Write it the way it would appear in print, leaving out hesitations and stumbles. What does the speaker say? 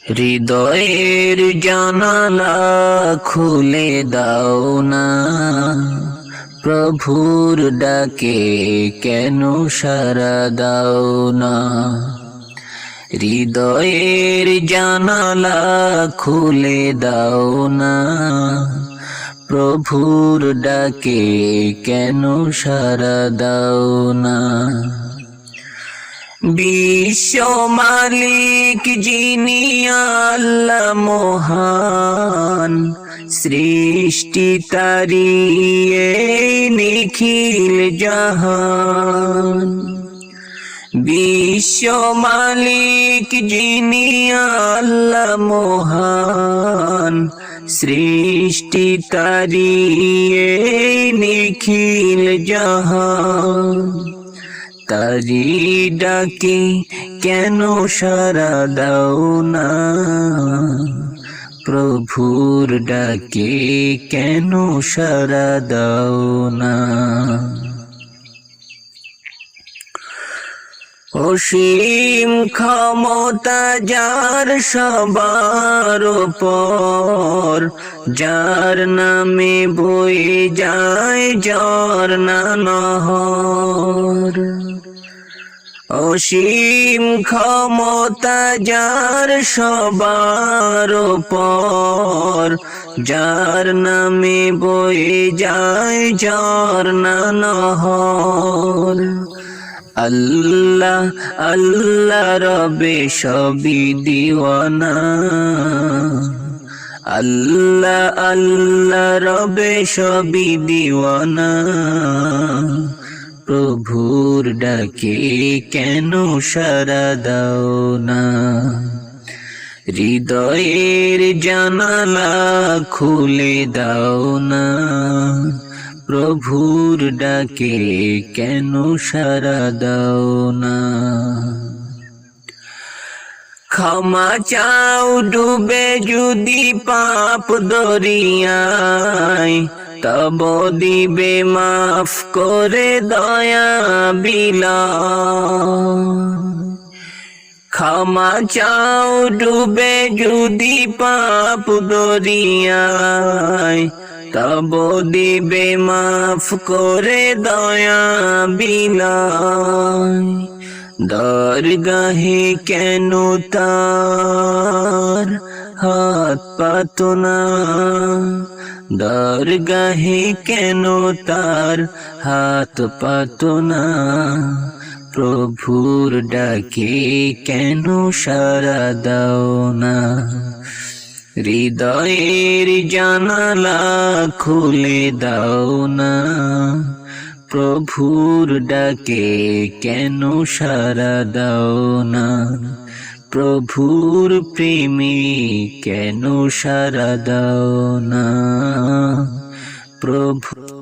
হৃদয়ের জানালা খুলে দাও না, প্রভুর ডাকে কেন সাড়া দাও না। হৃদয়ের জানালা খুলে দাও না, প্রভুর ডাকে কেন সাড়া দাও না। বিশ্ব মালিক যিনি আল্লাহ মহান, সৃষ্টি তারি এই নিখিল জাহান। বিশ্ব মালিক যিনি আল্লাহ মহান, সৃষ্টি তারি এই নিখিল জাহান। তারি ডাকে কেন সাড়া দাও না, প্রভুর ডাকে কেন সাড়া দাও না। অসীম ক্ষমতা যার সবার উপর, যার নামে বয়ে যায় ঝরনা নহর। অসীম ক্ষমতা যার সবার উপর, যার নামে বয়ে যায় ঝরনা নহর। আল্লাহ আল্লাহ রবে সবই দিওয়ানা, আল্লাহ আল্লাহ রবে সবই দিওয়ানা। প্রভুর ডাকে কেন সাড়া দাও না, হৃদয়ের জানালা খুলে দাও না, প্রভুর ডাকে কেন সাড়া দাও না। ক্ষমা চাও ডুবে যদি পাপ দরিয়ায়, তব দিবে মাফ করে দয়া বিলায়। ক্ষমা চাও ডুবে যদি পাপ দরিয়ায়, তব দিবে মাফ করে দয়া বিলায়। দরগাহে কেন তার হাত পাতো না, দরগাহে কেন তার হাত পাতো না। প্রভুর ডাকে কেন সাড়া দাও না, হৃদয়ের জানালা খুলে দাও না, প্রভুর ডাকে কেন সাড়া দাও না। প্রভুর প্রেমে কেন সাড়া দাও না, প্রভু